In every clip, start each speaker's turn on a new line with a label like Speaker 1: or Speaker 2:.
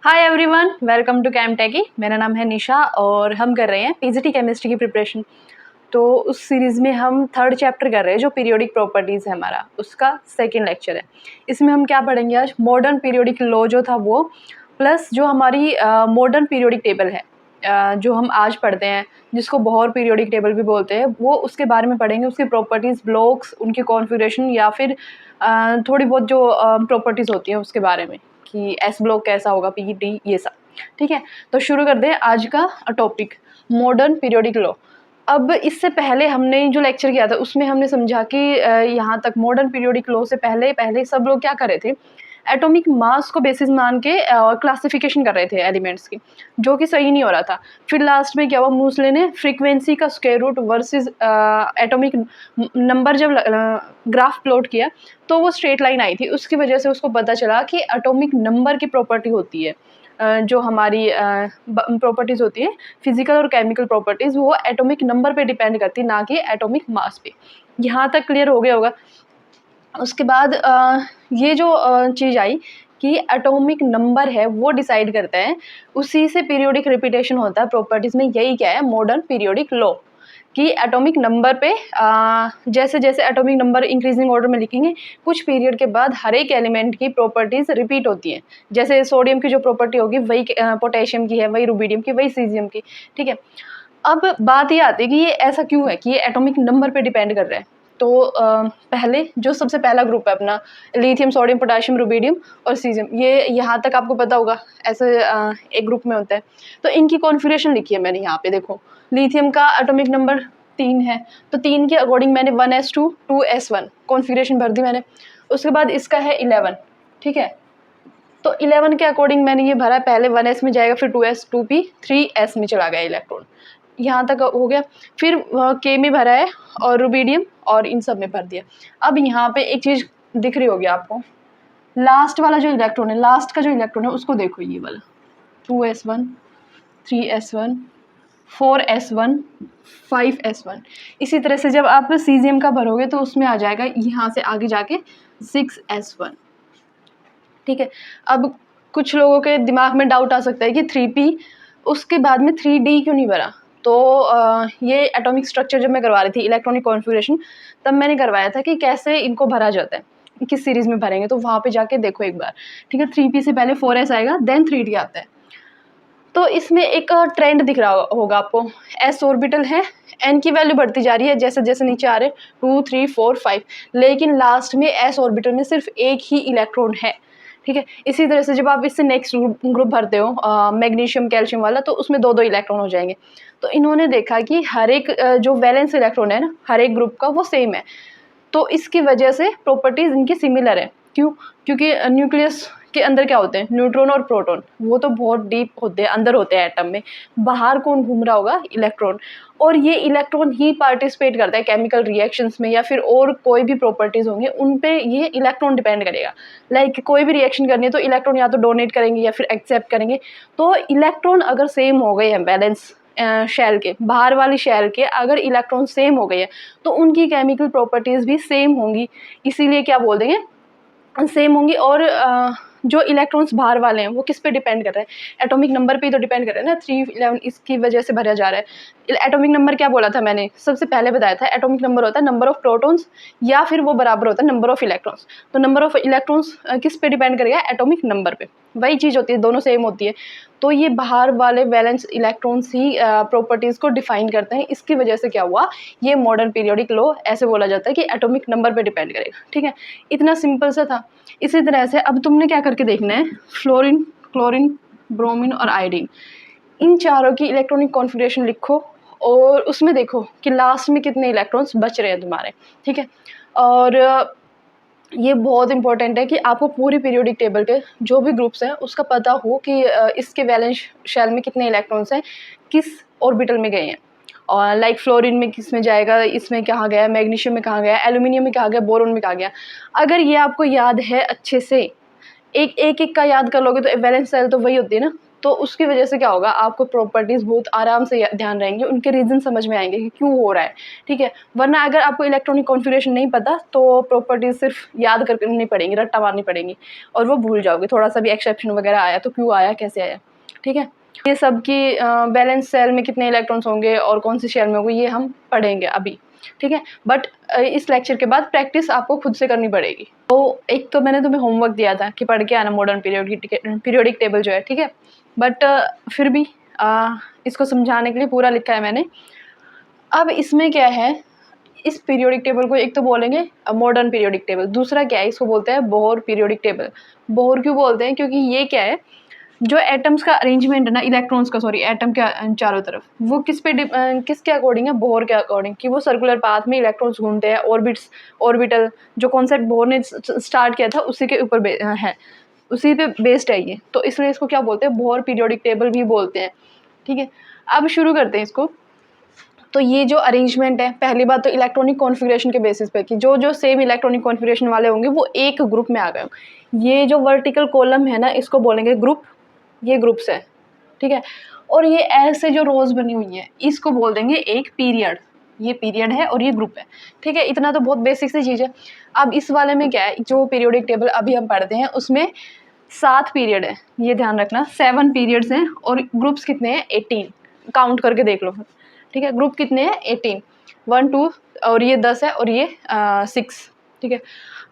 Speaker 1: Hi everyone, welcome to Cam Techy. मेरा नाम है निशा और हम कर रहे हैं पीजीटी केमिस्ट्री की प्रिपरेशन। तो उस सीरीज़ में हम थर्ड चैप्टर कर रहे हैं जो पीरियोडिक प्रॉपर्टीज़ है हमारा, उसका सेकंड लेक्चर है। इसमें हम क्या पढ़ेंगे आज, मॉडर्न पीरियोडिक लॉ जो था वो, प्लस जो हमारी मॉडर्न पीरियोडिक टेबल है जो हम आज पढ़ते हैं, जिसको बोहर पीरियोडिक टेबल भी बोलते हैं, वो उसके बारे में पढ़ेंगे। उसकी प्रॉपर्टीज़, ब्लॉक्स, उनकी कॉन्फ़िगरेशन या फिर थोड़ी बहुत जो प्रॉपर्टीज़ होती हैं उसके बारे में कि एस ब्लॉक कैसा होगा, पी डी, ये सब। ठीक है, तो शुरू कर दें आज का टॉपिक, मॉडर्न पीरियोडिक लॉ। अब इससे पहले हमने जो लेक्चर किया था उसमें हमने समझा कि यहाँ तक मॉडर्न पीरियोडिक लॉ से पहले सब लोग क्या कर रहे थे, एटॉमिक मास को बेसिस मान के क्लासिफिकेशन कर रहे थे एलिमेंट्स की, जो कि सही नहीं हो रहा था। फिर लास्ट में क्या हुआ, मूसले ने फ्रीक्वेंसी का square root versus atomic number जब ग्राफ प्लॉट किया तो वो स्ट्रेट लाइन आई थी। उसकी वजह से उसको पता चला कि एटॉमिक नंबर की प्रॉपर्टी होती है, जो हमारी प्रॉपर्टीज़ होती है फिजिकल और केमिकल प्रॉपर्टीज़, वो एटॉमिक नंबर पे डिपेंड करती, ना कि एटॉमिक मास पे। यहाँ तक क्लियर हो गया होगा। उसके बाद ये जो चीज़ आई कि एटॉमिक नंबर है वो डिसाइड करता है, उसी से पीरियोडिक रिपीटेशन होता है प्रॉपर्टीज़ में। यही क्या है, मॉडर्न पीरियोडिक लॉ, कि एटॉमिक नंबर पे जैसे जैसे एटॉमिक नंबर इंक्रीजिंग ऑर्डर में लिखेंगे, कुछ पीरियड के बाद हर एक एलिमेंट की प्रॉपर्टीज़ रिपीट होती हैं। जैसे सोडियम की जो प्रॉपर्टी होगी वही पोटेशियम की है, वही रुबिडियम की, वही सीजियम की। ठीक है, अब बात ये आती है कि ये ऐसा क्यों है कि ये एटॉमिक नंबर पे डिपेंड कर रहा है। तो पहले जो सबसे पहला ग्रुप है अपना, लिथियम, सोडियम, पोटेशियम, रुबिडियम और सीजियम, ये यहाँ तक आपको पता होगा ऐसे एक ग्रुप में होता है। तो इनकी कॉन्फ़िगरेशन लिखी है मैंने यहाँ पे, देखो। लिथियम का एटॉमिक नंबर 3 है, तो 3 के अकॉर्डिंग मैंने 1s2 2s1 कॉन्फ़िगरेशन भर दी मैंने। उसके बाद इसका है 11, ठीक है, तो 11 के अकॉर्डिंग मैंने ये भरा, पहले 1s में जाएगा, फिर 2s 2p 3s में चला गया इलेक्ट्रॉन। यहाँ तक हो गया। फिर के में भरा है और रुबिडियम और इन सब में भर दिया। अब यहाँ पे एक चीज़ दिख रही होगी आपको, लास्ट वाला जो इलेक्ट्रॉन है, लास्ट का जो इलेक्ट्रॉन है उसको देखो, ये वाला 2s1 3s1 4s1 5s1। इसी तरह से जब आप सीजियम का भरोगे तो उसमें आ जाएगा यहाँ से आगे जाके 6s1। ठीक है, अब कुछ लोगों के दिमाग में डाउट आ सकता है कि 3p, उसके बाद में 3d क्यों नहीं भरा। तो ये एटॉमिक स्ट्रक्चर जब मैं करवा रही थी, इलेक्ट्रॉनिक कॉन्फ़िगरेशन, तब मैंने करवाया था कि कैसे इनको भरा जाता है, किस सीरीज़ में भरेंगे। तो वहाँ पे जाके देखो एक बार, ठीक है। 3p से पहले 4s आएगा, देन 3d आता है। तो इसमें एक ट्रेंड दिख रहा होगा आपको, s ऑर्बिटल है, n की वैल्यू बढ़ती जा रही है जैसे जैसे नीचे आ रहे, 2 3 4 5, लेकिन लास्ट में s ऑर्बिटल में सिर्फ एक ही इलेक्ट्रॉन है। ठीक है, इसी तरह से जब आप इससे नेक्स्ट ग्रुप भरते हो मैग्नीशियम कैल्शियम वाला, तो उसमें 2 2 इलेक्ट्रॉन हो जाएंगे। तो इन्होंने देखा कि हर एक जो वैलेंस इलेक्ट्रॉन है ना, हर एक ग्रुप का वो सेम है, तो इसकी वजह से प्रॉपर्टीज़ इनकी सिमिलर है। क्यों? क्योंकि न्यूक्लियस के अंदर क्या होते हैं, न्यूट्रॉन और प्रोटॉन, वो तो बहुत डीप होते हैं, अंदर होते हैं एटम में। बाहर कौन घूम रहा होगा, इलेक्ट्रॉन। और ये इलेक्ट्रॉन ही पार्टिसिपेट करता है केमिकल रिएक्शंस में, या फिर और कोई भी प्रॉपर्टीज़ होंगे उन पे ये इलेक्ट्रॉन डिपेंड करेगा। लाइक कोई भी रिएक्शन करनी है तो इलेक्ट्रॉन या तो डोनेट करेंगे या फिर एक्सेप्ट करेंगे। तो इलेक्ट्रॉन अगर सेम हो गए हैं, बैलेंस शेल के, बाहर वाली शेल के अगर इलेक्ट्रॉन सेम हो गए हैं, तो उनकी केमिकल प्रॉपर्टीज़ भी सेम होंगी। इसीलिए क्या बोल देंगे, सेम होंगी। और जो इलेक्ट्रॉन्स बाहर वाले हैं वो किस पे डिपेंड कर रहे हैं, एटॉमिक नंबर पे ही तो डिपेंड कर रहे हैं ना। 311 इसकी वजह से भरा जा रहा है। एटॉमिक नंबर क्या बोला था मैंने, सबसे पहले बताया था, एटॉमिक नंबर होता है नंबर ऑफ प्रोटॉन्स, या फिर वो बराबर होता है नंबर ऑफ इलेक्ट्रॉन्स। तो नंबर ऑफ इलेक्ट्रॉन्स किस पे डिपेंड करेगा, एटॉमिक नंबर पे। वही चीज़ होती है, दोनों सेम होती है। तो ये बाहर वाले वैलेंस इलेक्ट्रॉन्स ही प्रॉपर्टीज़ को डिफाइन करते हैं। इसकी वजह से क्या हुआ, ये मॉडर्न पीरियोडिक लॉ ऐसे बोला जाता है कि एटॉमिक नंबर पे डिपेंड करेगा। ठीक है, इतना सिंपल सा था। इसी तरह से अब तुमने क्या करके देखना है, फ्लोरीन, क्लोरीन, ब्रोमीन और आयोडीन, इन चारों की इलेक्ट्रॉनिक कॉन्फ़िगरेशन लिखो और उसमें देखो कि लास्ट में कितने इलेक्ट्रॉन्स बच रहे हैं तुम्हारे। ठीक है, और ये बहुत इंपॉर्टेंट है कि आपको पूरी पीरियोडिक टेबल के जो भी ग्रुप्स हैं उसका पता हो कि इसके वैलेंस शेल में कितने इलेक्ट्रॉन्स हैं, किस ऑर्बिटल में गए हैं। और लाइक फ्लोरीन में किस में जाएगा, इसमें कहाँ गया, मैग्नीशियम में कहाँ गया, एल्यूमिनियम में कहाँ गया, बोरोन में कहाँ गया। अगर ये आपको याद है अच्छे से, एक एक का याद कर लोगे तो वैलेंस शेल तो वही होती है ना, तो उसकी वजह से क्या होगा, आपको प्रॉपर्टीज़ बहुत आराम से ध्यान रहेंगे, उनके रीज़न समझ में आएंगे कि क्यों हो रहा है, ठीक है। वरना अगर आपको इलेक्ट्रॉनिक कॉन्फ़िगरेशन नहीं पता तो प्रॉपर्टीज़ सिर्फ याद करनी पड़ेंगी, रट्टा मारनी पड़ेंगी और वो भूल जाओगे। थोड़ा सा भी एक्सेप्शन वगैरह आया तो क्यों आया, कैसे आया, ठीक है। ये सब की बैलेंस सेल में कितने इलेक्ट्रॉन्स होंगे और कौन सी शेल में होंगे ये हम पढ़ेंगे अभी, ठीक है। बट इस लेक्चर के बाद प्रैक्टिस आपको खुद से करनी पड़ेगी। तो एक तो मैंने तुम्हें होमवर्क दिया था कि पढ़ के आना मॉडर्न पीरियोडिक टेबल जो है, ठीक है। बट फिर भी इसको समझाने के लिए पूरा लिखा है मैंने। अब इसमें क्या है, इस पीरियोडिक टेबल को एक तो बोलेंगे मॉडर्न पीरियोडिक टेबल, दूसरा क्या है, इसको बोलते हैं बोहर पीरियोडिक टेबल। बोहर क्यों बोलते हैं, क्योंकि ये क्या है, जो एटम्स का अरेंजमेंट है ना, इलेक्ट्रॉन्स का, सॉरी एटम के चारों तरफ, वो किसके अकॉर्डिंग है, बोहर के अकॉर्डिंग, कि वो सर्कुलर पाथ में इलेक्ट्रॉन्स घूमते हैं। ऑर्बिटल जो कॉन्सेप्ट बोहर ने स्टार्ट किया था उसी के ऊपर है, उसी पे बेस्ड है ये, तो इसलिए इसको क्या बोलते हैं, बोहर पीरियोडिक टेबल भी बोलते हैं, ठीक है। अब शुरू करते हैं इसको। तो ये जो अरेंजमेंट है, पहली बात तो इलेक्ट्रॉनिक कॉन्फ़िगरेशन के बेसिस पे कि जो सेम इलेक्ट्रॉनिक कॉन्फ़िगरेशन वाले होंगे वो एक ग्रुप में आ गए। ये जो वर्टिकल कॉलम है ना, इसको बोलेंगे ग्रुप, ये ग्रुप्स है, ठीक है। और ये ऐसे जो रोज बनी हुई है इसको बोल देंगे एक पीरियड, ये पीरियड है और ये ग्रुप है, ठीक है। इतना तो बहुत बेसिक सी चीज़ है। अब इस वाले में क्या है, जो पीरियोडिक टेबल अभी हम पढ़ते हैं उसमें 7 पीरियड है, ये ध्यान रखना, 7 पीरियड्स हैं और ग्रुप्स कितने हैं, 18, काउंट करके देख लो, ठीक है। ग्रुप कितने हैं, 18, 1 2 और ये 10 है और ये 6, ठीक है।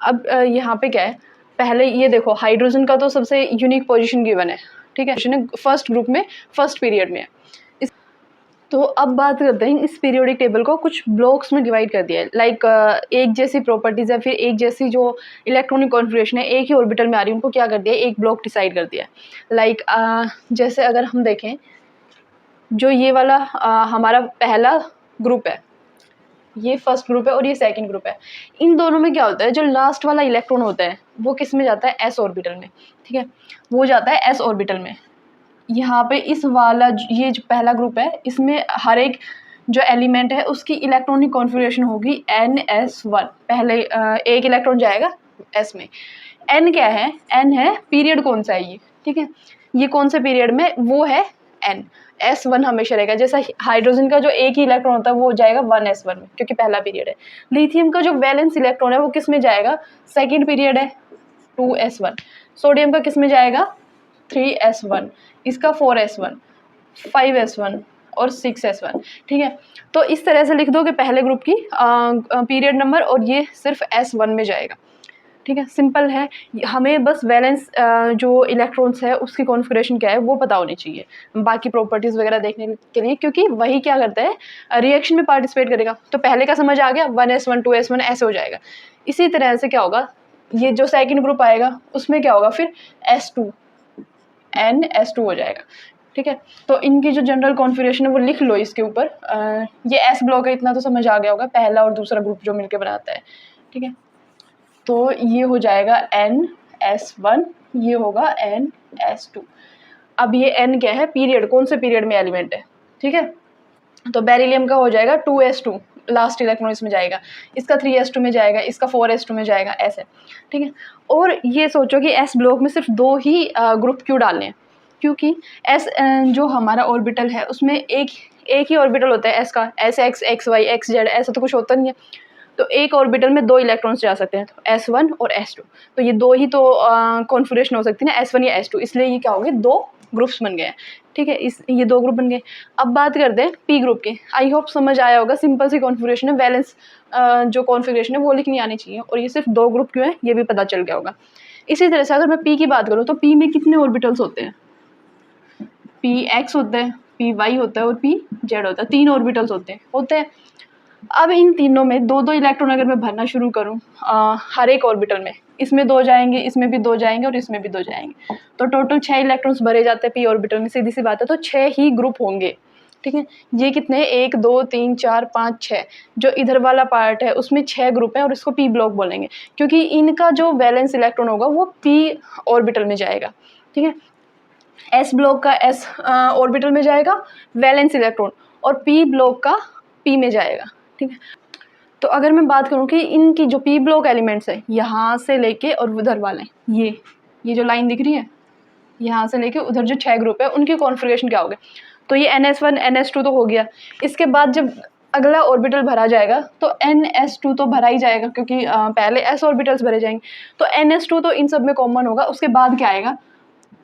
Speaker 1: अब यहाँ पे क्या है, पहले ये देखो, हाइड्रोजन का तो सबसे यूनिक पोजीशन गिवन है, ठीक है, फर्स्ट ग्रुप में, फर्स्ट पीरियड में है। तो अब बात करते हैं, इस पीरियोडिक टेबल को कुछ ब्लॉक्स में डिवाइड कर दिया है, लाइक एक जैसी प्रॉपर्टीज़ है, फिर एक जैसी जो इलेक्ट्रॉनिक कॉन्फ़िगरेशन है, एक ही ऑर्बिटल में आ रही है, उनको क्या कर दिया है, एक ब्लॉक डिसाइड कर दिया है। लाइक जैसे अगर हम देखें, जो ये वाला हमारा पहला ग्रुप है, ये फर्स्ट ग्रुप है और ये सेकंड ग्रुप है, इन दोनों में क्या होता है, जो लास्ट वाला इलेक्ट्रॉन होता है वो किस में जाता है, एस ऑर्बिटल में, ठीक है, वो जाता है एस ऑर्बिटल में। यहाँ पे इस वाला ये जो पहला ग्रुप है, इसमें हर एक जो एलिमेंट है उसकी इलेक्ट्रॉनिक कॉन्फ़िगरेशन होगी NS1, पहले एक इलेक्ट्रॉन जाएगा S में। N क्या है, N है पीरियड कौन सा है ये, ठीक है, ये कौन से पीरियड में, वो है N, S1 हमेशा रहेगा। जैसा हाइड्रोजन का जो एक ही इलेक्ट्रॉन होता है वो जाएगा 1s1 में, क्योंकि पहला पीरियड है। लिथियम का जो वैलेंस इलेक्ट्रॉन है वो किस में जाएगा, सेकेंड पीरियड है, 2s1। सोडियम का किस में जाएगा, 3s1, इसका 4s1, 5s1 और 6s1, ठीक है। तो इस तरह से लिख दो कि पहले ग्रुप की पीरियड नंबर और ये सिर्फ S1 में जाएगा, ठीक है, सिंपल है। हमें बस वैलेंस जो इलेक्ट्रॉन्स है उसकी कॉन्फ़िगरेशन क्या है वो पता होनी चाहिए, बाकी प्रॉपर्टीज़ वगैरह देखने के लिए, क्योंकि वही क्या करता है, रिएक्शन में पार्टिसिपेट करेगा। तो पहले का समझ आ गया, 1s1 2s1 ऐसे हो जाएगा। इसी तरह से क्या होगा, ये जो सेकेंड ग्रुप आएगा उसमें क्या होगा, फिर S2 NS2 हो जाएगा, ठीक है। तो इनकी जो जनरल कॉन्फ़िगरेशन है वो लिख लो इसके ऊपर। ये S ब्लॉक है, इतना तो समझ आ गया होगा, पहला और दूसरा ग्रुप जो मिलके बनाता है, ठीक है। तो ये हो जाएगा NS1, ये होगा NS2। अब ये N क्या है, पीरियड, कौन से पीरियड में एलिमेंट है, ठीक है। तो बेरिलियम का हो जाएगा 2s2, लास्ट इलेक्ट्रॉन इसमें जाएगा, इसका 3s2 में जाएगा, इसका 4s2 में जाएगा, ऐसे, ठीक है। और ये सोचो कि S ब्लॉक में सिर्फ 2 ही ग्रुप क्यों डालने हैं, क्योंकि S जो हमारा ऑर्बिटल है उसमें एक ही ऑर्बिटल होता है S का, SX XY XZ, ऐसा तो कुछ होता नहीं है। तो एक ऑर्बिटल में 2 इलेक्ट्रॉन्स जा सकते हैं, तो S1 और S2, तो ये 2 ही तो कॉन्फ़िगरेशन हो सकती है ना, S1 या S2, इसलिए ये क्या हो गए, 2 ग्रुप्स बन गए हैं, ठीक है। ये 2 ग्रुप बन गए। अब बात करते हैं P ग्रुप की। आई होप समझ आया होगा, सिंपल सी कॉन्फ़िगरेशन है, वैलेंस जो कॉन्फ़िगरेशन है वो लिखनी आनी चाहिए, और ये सिर्फ 2 ग्रुप क्यों है ये भी पता चल गया होगा। इसी तरह से अगर मैं P की बात करूँ तो P में कितने ऑर्बिटल्स होते हैं, PX होता है, PY होता है और PZ होता है, 3 ऑर्बिटल्स होते हैं। अब इन तीनों में 2-2 इलेक्ट्रॉन अगर मैं भरना शुरू करूं हर एक ऑर्बिटल में, इसमें 2 जाएंगे, इसमें भी 2 जाएंगे और इसमें भी 2 जाएंगे, तो टोटल 6 इलेक्ट्रॉन्स भरे जाते हैं P ऑर्बिटल में। सीधी सी बात है, तो 6 ही ग्रुप होंगे, ठीक है। ये कितने, 1 2 3 4 5 6, जो इधर वाला पार्ट है उसमें 6 ग्रुप है और इसको P ब्लॉक बोलेंगे, क्योंकि इनका जो वैलेंस इलेक्ट्रॉन होगा वो P ऑर्बिटल में जाएगा, ठीक है। S ब्लॉक का S ऑर्बिटल में जाएगा वैलेंस इलेक्ट्रॉन, और P ब्लॉक का P में जाएगा, ठीक है। तो अगर मैं बात करूं कि इनकी जो P ब्लॉक एलिमेंट्स है, यहाँ से लेके और उधर वाले, ये जो लाइन दिख रही है, यहाँ से लेके उधर जो 6 ग्रुप है उनकी कॉन्फ़िगरेशन क्या होगी। तो ये NS1 NS2 तो हो गया। इसके बाद जब अगला ऑर्बिटल भरा जाएगा तो NS2 तो भरा ही जाएगा, क्योंकि पहले S ऑर्बिटल्स भरे जाएंगे, तो NS2 तो इन सब में कॉमन होगा। उसके बाद क्या आएगा,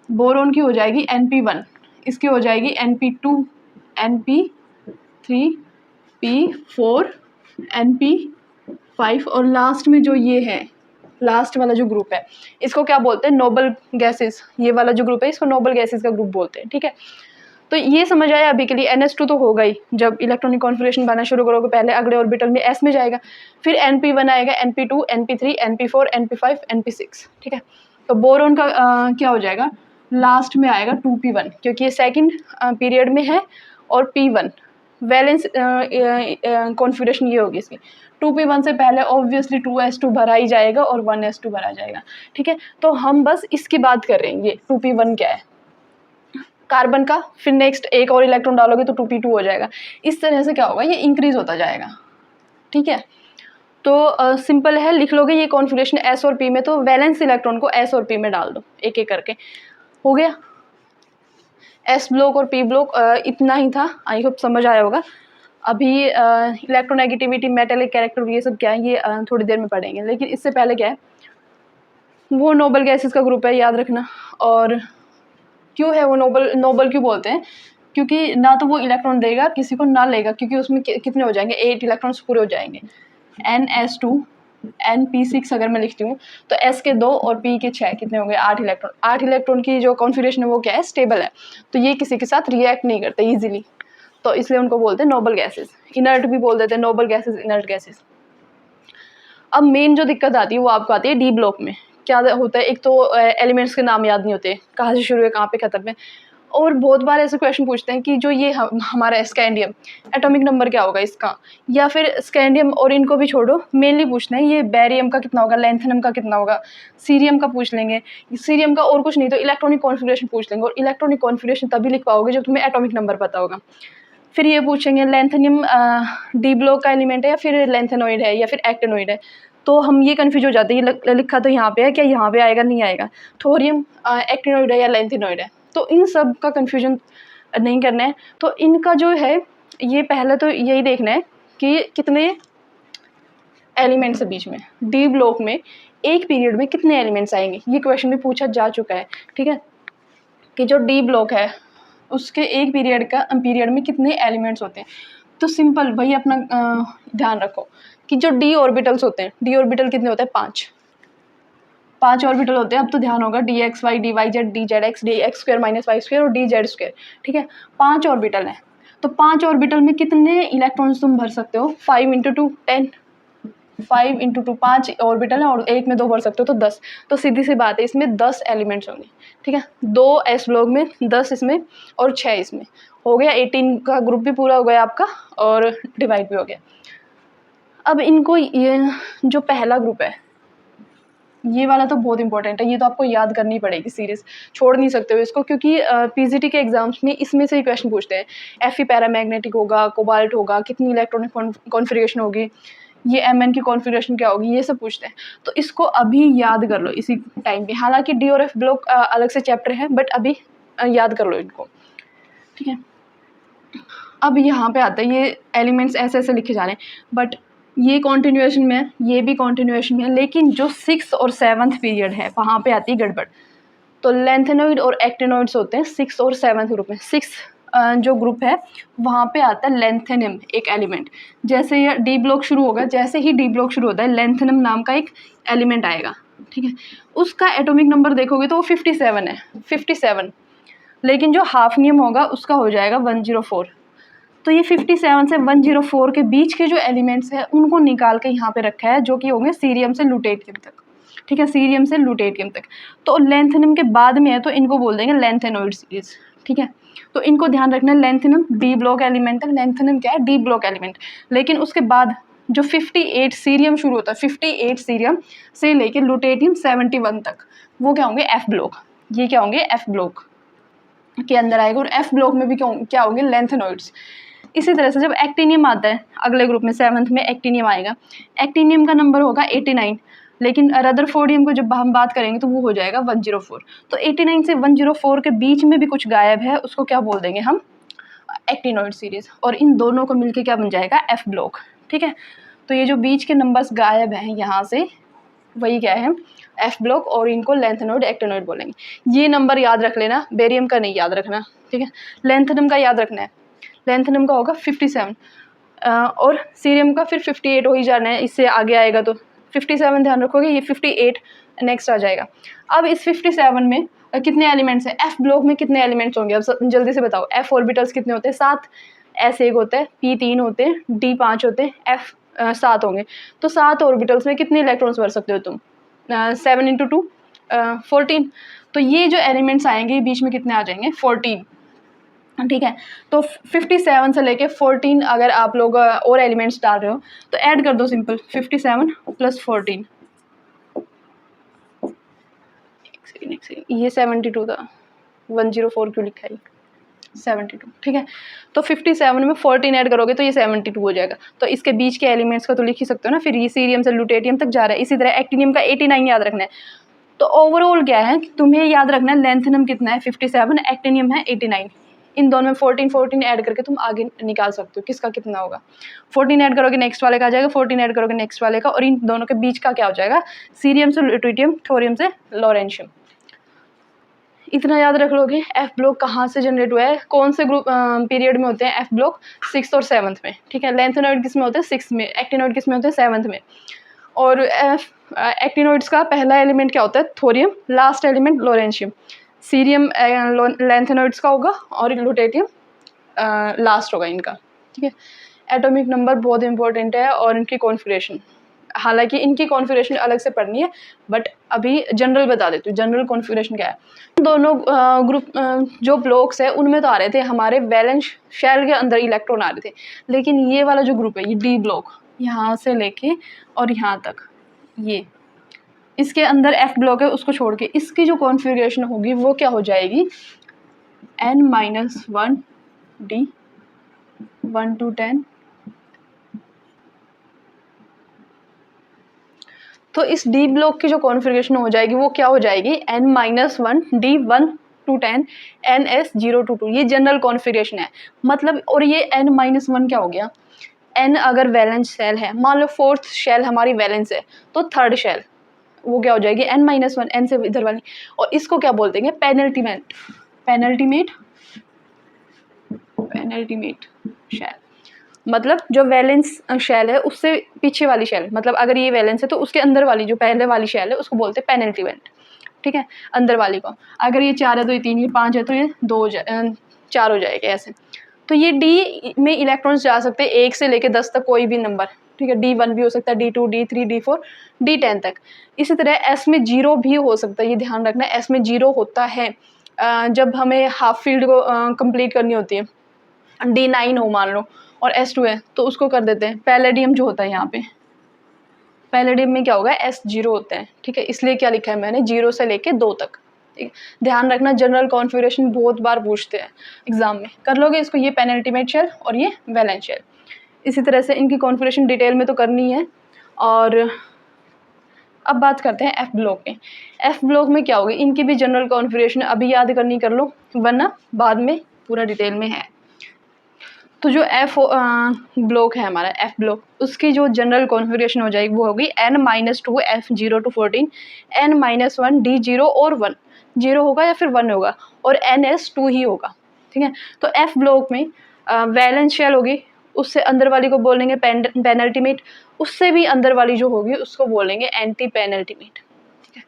Speaker 1: बोरोन की हो जाएगी Np1, इसकी हो जाएगी Np2, Np3, P4, Np5, और लास्ट में जो ये है, लास्ट वाला जो ग्रुप है इसको क्या बोलते हैं, नोबल गैसेस। ये वाला जो ग्रुप है इसको नोबल गैसेस का ग्रुप बोलते हैं, ठीक है। तो ये समझ आया अभी के लिए। NS2 तो होगा ही, जब इलेक्ट्रॉनिक कॉन्फ़िगरेशन बनना शुरू करोगे पहले अगले ऑर्बिटल में S में जाएगा, फिर Np1 आएगा, Np2, Np3, Np4, Np5, Np6, ठीक है। तो बोरोन का क्या हो जाएगा, लास्ट में आएगा 2p1, क्योंकि ये सेकंड पीरियड में है, और p1 वैलेंस कॉन्फ़िगरेशन ये होगी इसकी। 2p1 से पहले ऑब्वियसली 2s2 भरा ही जाएगा और 1s2 भरा जाएगा, ठीक है। तो हम बस इसकी बात कर रहे हैं, ये 2p1 क्या है कार्बन का, फिर नेक्स्ट एक और इलेक्ट्रॉन डालोगे तो 2p2 हो जाएगा। इस तरह से क्या होगा, ये इंक्रीज होता जाएगा, ठीक है। तो सिंपल है, लिख लोगे ये कॉन्फ़िगरेशन S और P में, तो वैलेंस इलेक्ट्रॉन को S और P में डाल दो एक एक करके, हो गया। S ब्लॉक और P ब्लॉक इतना ही था, आई होप समझ आया होगा। अभी इलेक्ट्रोनेगेटिविटी, मेटेलिक कैरेक्टर, ये सब क्या है ये थोड़ी देर में पढ़ेंगे, लेकिन इससे पहले क्या है, वो नोबल गैसेस का ग्रुप है, याद रखना। और क्यों है वो नोबल क्यों बोलते हैं, क्योंकि ना तो वो इलेक्ट्रॉन देगा किसी को, ना लेगा, क्योंकि उसमें कितने हो जाएंगे, 8 इलेक्ट्रॉन्स पूरे हो जाएंगे। NS2 Np6 अगर मैं लिखती हूँ तो S के 2 और P के 6 कितने हो गए, 8 इलेक्ट्रॉन। 8 इलेक्ट्रॉन की जो कॉन्फ़िगरेशन है वो क्या है, स्टेबल है, तो ये किसी के साथ रिएक्ट नहीं करते ईजिली, तो इसलिए उनको बोलते हैं नोबल गैसेस। इनर्ट भी बोल देते हैं, नोबल गैसेस, इनर्ट गैसेस। अब मेन जो दिक्कत आती है वो आपको आती है डी ब्लॉक में। क्या होता है, एक तो एलिमेंट्स के नाम याद नहीं होते, कहाँ से शुरू है कहाँ पे ख़त्म है, और बहुत बार ऐसे क्वेश्चन पूछते हैं कि जो ये हमारा स्कैंडियम, एटॉमिक नंबर क्या होगा इसका, या फिर स्कैंडियम और इनको भी छोड़ो, मेनली पूछना है ये बैरियम का कितना होगा, लैंथेनम का कितना होगा, सीरियम का पूछ लेंगे। सीरियम का और कुछ नहीं तो इलेक्ट्रॉनिक कॉन्फ़िगरेशन पूछ लेंगे, और इलेक्ट्रॉनिक कॉन्फ़िगरेशन तभी लिख पाओगे जब तुम्हें एटॉमिक नंबर पता होगा। फिर ये पूछेंगे लैंथेनियम डी ब्लॉक का एलिमेंट है या फिर लैंथेनॉइड है या फिर एक्टिनॉइड है, तो हम ये कन्फ्यूज हो जाते हैं, ये लिखा तो यहाँ पे है, क्या यहाँ पे आएगा, नहीं आएगा। थोरियम एक्टिनॉइड है या लैंथेनॉइड है, तो इन सब का कन्फ्यूजन नहीं करना है। तो इनका जो है ये पहले तो यही देखना है कि कितने एलिमेंट्स है बीच में, डी ब्लॉक में एक पीरियड में कितने एलिमेंट्स आएंगे, ये क्वेश्चन भी पूछा जा चुका है, ठीक है, कि जो डी ब्लॉक है उसके एक पीरियड में कितने एलिमेंट्स होते हैं। तो सिंपल भाई अपना ध्यान रखो कि जो डी ऑर्बिटल्स होते हैं, डी ऑर्बिटल कितने होते हैं, 5 ऑर्बिटल होते हैं। अब तो ध्यान होगा DXY DYZ DZX DX² -Y² और DZ², ठीक है, 5 ऑर्बिटल हैं। तो 5 ऑर्बिटल में कितने इलेक्ट्रॉन्स तुम भर सकते हो, 5 × 2 10, 5 × 2 5 ऑर्बिटल है, और एक में 2 भर सकते हो तो 10। तो सीधी सी बात है, इसमें 10 एलिमेंट्स होंगे, ठीक है, 2 S ब्लॉक में, 10 इसमें और 6 इसमें, हो गया 18 का ग्रुप भी पूरा हो गया आपका, और डिवाइड भी हो गया। अब इनको ये जो पहला ग्रुप है ये वाला तो बहुत इंपॉर्टेंट है, ये तो आपको याद करनी पड़ेगी, सीरीज छोड़ नहीं सकते हो इसको, क्योंकि PGT के एग्जाम्स में इसमें से ही क्वेश्चन पूछते हैं। Fe पैरामैग्नेटिक होगा, कोबाल्ट होगा, कितनी इलेक्ट्रॉनिक कॉन्फ़िगरेशन होगी, ये Mn की कॉन्फ़िगरेशन क्या होगी, ये सब पूछते हैं। तो इसको अभी याद कर लो इसी टाइम पे, हालांकि D और F ब्लॉक अलग से चैप्टर है, बट अभी याद कर लो इनको, ठीक है। अब यहाँ पे आता है ये एलिमेंट्स ऐसे ऐसे लिखे जा रहे हैं, बट ये कॉन्टिन्यूएशन में है, ये भी कॉन्टिन्यूएशन में है, लेकिन जो 6th और 7th पीरियड है वहाँ पे आती है गड़बड़। तो लैंथेनॉइड और एक्टिनॉइड्स होते हैं 6th और 7th ग्रुप में। 6th जो ग्रुप है वहाँ पे आता है लैंथेनियम एक एलिमेंट। जैसे ये डी ब्लॉक शुरू होगा, जैसे ही डी ब्लॉक शुरू होता है लैंथेनियम नाम का एक एलिमेंट आएगा, ठीक है। उसका एटॉमिक नंबर देखोगे तो वो 57 है, 57, लेकिन जो हाफनियम होगा उसका हो जाएगा 104। तो ये 57 से 104 के बीच के जो एलिमेंट्स हैं उनको निकाल के यहाँ पे रखा है, जो कि होंगे सीरियम से लुटेटियम तक, ठीक है, सीरियम से लुटेटियम तक। तो लैंथेनियम के बाद में है तो इनको बोल देंगे लैंथेनॉइड सीरीज, ठीक है। तो इनको ध्यान रखना है, लैंथेनियम डी ब्लॉक एलिमेंट है, लैंथेनियम क्या है, डी ब्लॉक एलिमेंट। लेकिन उसके बाद जो 58 सीरियम शुरू होता है, 58 सीरियम से लेके लुटेटियम 71 तक, वो क्या होंगे, एफ ब्लॉक। ये क्या होंगे, एफ ब्लॉक के अंदर आएगा, और एफ ब्लॉक में भी क्या होंगे, लैंथेनॉइड्स। इसी तरह से जब एक्टिनियम आता है अगले ग्रुप में, 7th में एक्टिनियम आएगा, एक्टिनियम का नंबर होगा 89। लेकिन रदरफोर्डियम को जब हम बात करेंगे तो वो हो जाएगा 104। तो 89 से 104 के बीच में भी कुछ गायब है, उसको क्या बोल देंगे हम, एक्टिनोइड सीरीज। और इन दोनों को मिलके क्या बन जाएगा, एफ ब्लॉक। ठीक है, तो ये जो बीच के नंबर्स गायब हैं यहाँ से, वही क्या है, एफ ब्लॉक, और इनको लेंथेनोइड एक्टिनोइड बोलेंगे। ये नंबर याद रख लेना, बेरियम का नहीं याद रखना। ठीक है, लेंथेनम का याद रखना है, लेंथेनम का होगा 57 और सीरियम का फिर 58 हो ही जाना है, इससे आगे आएगा तो 57 ध्यान रखोगे, ये 58 नेक्स्ट आ जाएगा। अब इस 57 में कितने एलिमेंट्स हैं, एफ ब्लॉक में कितने एलिमेंट्स होंगे, अब जल्दी से बताओ। एफ ऑर्बिटल्स कितने होते हैं, 7, एस 1 होते हैं, पी 3 होते हैं, डी 5 होते हैं, एफ 7 होंगे। तो 7 ऑर्बिटल्स में कितने इलेक्ट्रॉन्स भर सकते हो तुम, 7 × 2 14। तो ये जो एलिमेंट्स आएंगे बीच में कितने आ जाएंगे, 14। ठीक है, तो 57 से लेके 14 अगर आप लोग और एलिमेंट्स डाल रहे हो तो ऐड कर दो सिंपल, 57 + 14। एक सेकंड, ये 72 था, 104 क्यों लिखा है, 72। ठीक है, तो 57 में 14 ऐड करोगे तो ये 72 हो जाएगा। तो इसके बीच के एलिमेंट्स का तो लिख ही सकते हो ना। फिर ये सीरियम से लुटेटियम तक जा रहा है। इसी तरह एक्टिनियम का 89 याद रखना है। तो ओवरऑल क्या है, तुम्हें याद रखना है लेंथेनम कितना है 57, एक्टिनियम है 89। इन दोनों में 14 ऐड करके तुम आगे निकाल सकते हो किसका कितना होगा। 14 ऐड करोगे नेक्स्ट वाले का आ जाएगा, 14 ऐड करोगे नेक्स्ट वाले का, और इन दोनों के बीच का क्या हो जाएगा, सीरियम से ल्यूटेरियम, थोरियम से लॉरेंशियम। इतना याद रख लोगे। एफ ब्लॉक कहाँ से जनरेट हुआ है, कौन से ग्रुप पीरियड में होते हैं एफ ब्लॉक, 6th और 7th में। ठीक है, लेंथेनॉइड किस में होते हैं, 6th में, एक्टिनॉइड किस में होते हैं, 7th में। और एक्टिनॉइड्स का पहला एलिमेंट क्या होता है, thorium, last element lawrencium. Cerium lanthanoids का होगा और लुटेटियम लास्ट होगा इनका। ठीक है, एटॉमिक नंबर बहुत इंपॉर्टेंट है और इनकी कॉन्फिगरेशन, हालांकि इनकी कॉन्फिगरेशन अलग से पढ़नी है, बट अभी जनरल बता देती हूँ जनरल कॉन्फिगरेशन क्या है। दोनों ग्रुप जो ब्लॉक्स है उनमें तो आ रहे थे हमारे वैलेंस शेल के अंदर इलेक्ट्रॉन आ रहे थे, लेकिन ये वाला जो ग्रुप है, ये डी ब्लॉक, यहाँ से लेके और यहाँ तक, ये इसके अंदर एफ ब्लॉक है, उसको छोड़ के इसकी जो कॉन्फ़िगरेशन होगी वो क्या हो जाएगी, n-1 d 1 to 10। तो इस डी ब्लॉक की जो कॉन्फ़िगरेशन हो जाएगी वो क्या हो जाएगी, n-1 d 1 to 10 ns 0 to 2। ये जनरल कॉन्फ़िगरेशन है मतलब। और ये n-1 क्या हो गया, n अगर वैलेंस शेल है, मान लो 4th शेल हमारी वैलेंस है, तो 3rd शेल वो क्या हो जाएगी, n-1, n से इधर वाली। और इसको क्या बोल देंगे, पेनल्टीमेट, पेनल्टीमेट, पेनल्टीमेट शेल। मतलब जो वैलेंस शेल है उससे पीछे वाली शेल, मतलब अगर ये वैलेंस है तो उसके अंदर वाली जो पहले वाली शेल है उसको बोलते हैं पेनल्टीमेट। ठीक है, अंदर वाली को। अगर ये 4 है तो ये 3, ये 5 है तो ये 4 हो जाएगा ऐसे। तो ये डी में इलेक्ट्रॉन्स जा सकते हैं 1 से लेके 10 तक, कोई भी नंबर। ठीक है, D1 भी हो सकता है, D2, D3, D4, D10 तक। इसी तरह S में 0 भी हो सकता है, ये ध्यान रखना। S में 0 होता है जब हमें हाफ फील्ड को कंप्लीट करनी होती है। D9 हो मान लो और S2 है तो उसको कर देते हैं। पैलेडियम जो होता है यहाँ पे, पैलेडियम में क्या होगा, S0 होता है। ठीक है, इसलिए क्या लिखा है मैंने, 0 से लेके 2 तक। ध्यान रखना, जनरल कॉन्फ़िगरेशन बहुत बार पूछते हैं एग्जाम में, कर लोगे इसको। ये पेनल्टीमेट शेल और ये वैलेंस शेल। इसी तरह से इनकी कॉन्फ़िगरेशन डिटेल में तो करनी है। और अब बात करते हैं एफ ब्लॉक में। एफ ब्लॉक में क्या होगी, इनकी भी जनरल कॉन्फ़िगरेशन अभी याद करनी कर लो, वरना बाद में पूरा डिटेल में है। तो जो एफ ब्लॉक है हमारा, एफ ब्लॉक, उसकी जो जनरल कॉन्फ़िगरेशन हो जाएगी वो होगी n-2 f 0 to 14, n-1 d 0 और 1, 0 होगा या फिर 1 होगा, और ns 2 ही होगा। ठीक है, तो एफ ब्लॉक में वैलेंस शेल होगी, उससे अंदर वाली को बोलेंगे पेनल्टीमेट, उससे भी अंदर वाली जो होगी उसको बोलेंगे एंटी पेनल्टीमेट। ठीक है,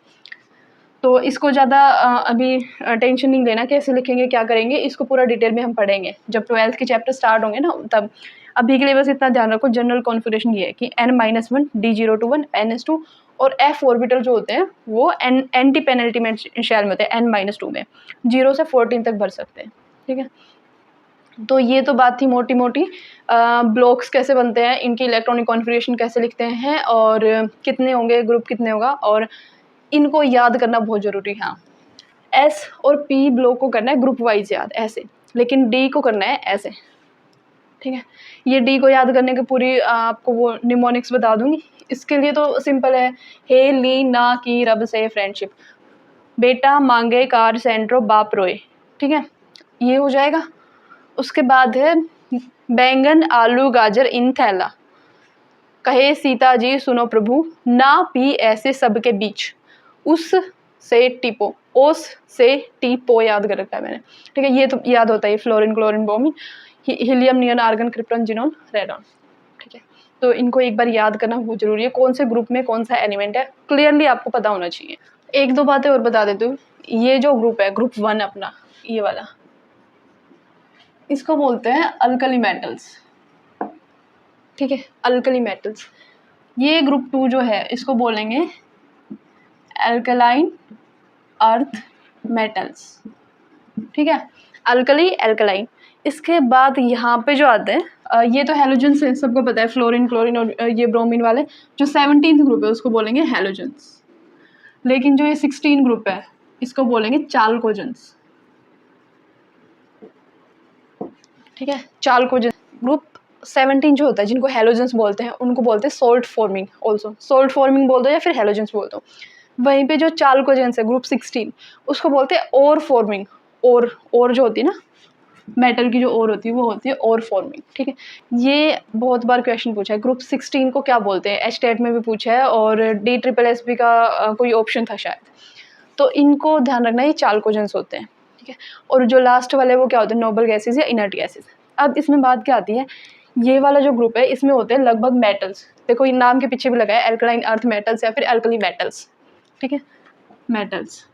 Speaker 1: तो इसको ज़्यादा अभी टेंशन नहीं लेना कैसे लिखेंगे क्या करेंगे, इसको पूरा डिटेल में हम पढ़ेंगे जब 12th के चैप्टर स्टार्ट होंगे ना तब। अभी के लिए बस इतना ध्यान रखो, जनरल कॉन्फ़िगरेशन ये है कि n-1 d 0 to 1 ns2, और एफ ऑर्बिटल जो होते हैं वो एंटी पेनल्टीमेट शेल में होते हैं, n-2 में 0 से 14 तक भर सकते हैं। ठीक है, तो ये तो बात थी मोटी मोटी, ब्लॉक्स कैसे बनते हैं, इनकी इलेक्ट्रॉनिक कॉन्फ़िगरेशन कैसे लिखते हैं, और कितने होंगे, ग्रुप कितने होगा, और इनको याद करना बहुत ज़रूरी है। हाँ, एस और पी ब्लॉक को करना है ग्रुप वाइज याद ऐसे, लेकिन डी को करना है ऐसे। ठीक ठीक है। ये डी को याद करने की पूरी आपको वो निमोनिक्स बता दूंगी। इसके लिए तो सिंपल है, हे ली ना की रब से फ्रेंडशिप, बेटा मांगे कार सेंट्रो बाप रोए, ठीक है, ये हो जाएगा। उसके बाद है बैंगन आलू गाजर इन थैला, कहे सीता जी सुनो प्रभु, ना पी ऐसे सबके बीच, उस से टिपो, ओस से टीपो याद कर रखा है मैंने, ठीक है। ये तो याद होता है, fluorine chlorine bromine helium neon argon krypton xenon radon, ठीक है। तो इनको एक बार याद करना बहुत जरूरी है, कौन से ग्रुप में कौन सा एलिमेंट है क्लियरली आपको पता होना चाहिए। एक दो बातें और बता देती हूँ। ये जो ग्रुप है ग्रुप 1 अपना, ये वाला, इसको बोलते हैं अल्कली मेटल्स, ठीक है, अल्कली मेटल्स। ये ग्रुप 2 जो है इसको बोलेंगे एल्कलाइन अर्थ मेटल्स, ठीक है, अल्कली एल्कलाइन। इसके बाद यहाँ पे जो आते हैं ये तो हेलोजेंस है, सबको पता है, फ्लोरीन क्लोरीन और ये ब्रोमीन वाले। जो 17th ग्रुप है उसको बोलेंगे हेलोजेंस। लेकिन जो ये 16 ग्रुप है इसको बोलेंगे चाल्कोजेंस, ठीक है, चाल्कोजेंस। ग्रुप 17 जो होता है जिनको हेलोजेंस बोलते हैं उनको बोलते हैं salt forming, also salt forming बोल दो या फिर हेलोजेंस बोल दो। वहीं पे जो चाल्कोजेंस है ग्रुप 16 उसको बोलते हैं ओर फॉर्मिंग, और जो होती है ना मेटल की जो ओर होती है वो होती है ओर फॉर्मिंग, ठीक है। ये बहुत बार क्वेश्चन पूछा है, ग्रुप 16 को क्या बोलते हैं, एचटेट में भी पूछा है और DSSB का कोई ऑप्शन था शायद। तो इनको ध्यान रखना, ये चाल्कोजेंस होते हैं, ठीक है। और जो लास्ट वाले वो क्या होते हैं, नोबल गैसेज या इनर्ट गैसेज। अब इसमें बात क्या आती है, ये वाला जो ग्रुप है इसमें होते हैं लगभग मेटल्स, देखो ये नाम के पीछे भी लगा है एल्कलाइन अर्थ मेटल्स या फिर एल्कली मेटल्स, ठीक है, मेटल्स।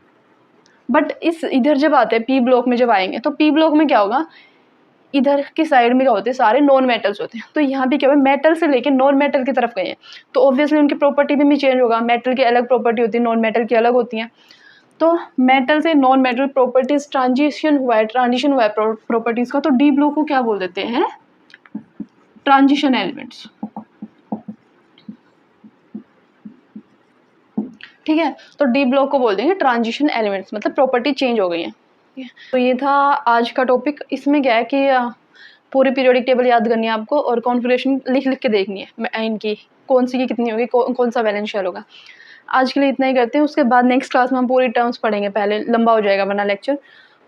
Speaker 1: बट इस इधर जब आते हैं पी ब्लॉक में, जब आएंगे तो पी ब्लॉक में क्या होगा, इधर की साइड में क्या होते हैं, सारे नॉन मेटल्स होते हैं। तो यहाँ भी क्या हुआ, मेटल से लेके नॉन मेटल की तरफ गए हैं, तो ऑब्वियसली उनकी प्रॉपर्टी भी चेंज होगा। मेटल की अलग प्रॉपर्टी होती है, नॉन मेटल की अलग होती है। तो मेटल से नॉन मेटल प्रॉपर्टीज ट्रांजिशन हुआ है, प्रॉपर्टीज का। तो डी ब्लॉक को क्या बोल देते हैं, ट्रांजिशन एलिमेंट्स, ठीक है। तो डी ब्लॉक को बोल देंगे ट्रांजिशन एलिमेंट्स, मतलब प्रॉपर्टी चेंज हो गई है। तो ये था आज का टॉपिक। इसमें क्या है कि पूरी पीरियोडिक टेबल याद करनी है आपको और कॉन्फिगरेशन लिख लिख के देखनी है इनकी, कौन सी की कितनी होगी, कौन सा वैलेंस शेल होगा। आज के लिए इतना ही करते हैं, उसके बाद नेक्स्ट क्लास में हम पूरी टर्म्स पढ़ेंगे, पहले लंबा हो जाएगा वरना लेक्चर।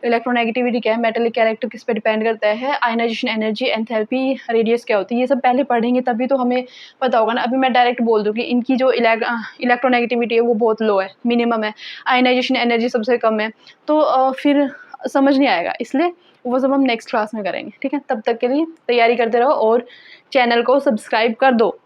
Speaker 1: इलेक्ट्रोनेगेटिविटी क्या है, मेटेलिक कैरेक्टर किस पे डिपेंड करता है, आयनाइजेशन एनर्जी, एंथैल्पी, रेडियस क्या होती है, ये सब पहले पढ़ेंगे तभी तो हमें पता होगा ना। अभी मैं डायरेक्ट बोल दूँ कि इनकी जो इलेक्ट्रोनेगेटिविटी है वो बहुत लो है, मिनिमम है, आयनाइजेशन एनर्जी सबसे कम है, तो फिर समझ नहीं आएगा, इसलिए वो सब हम नेक्स्ट क्लास में करेंगे, ठीक है। तब तक के लिए तैयारी करते रहो और चैनल को सब्सक्राइब कर दो।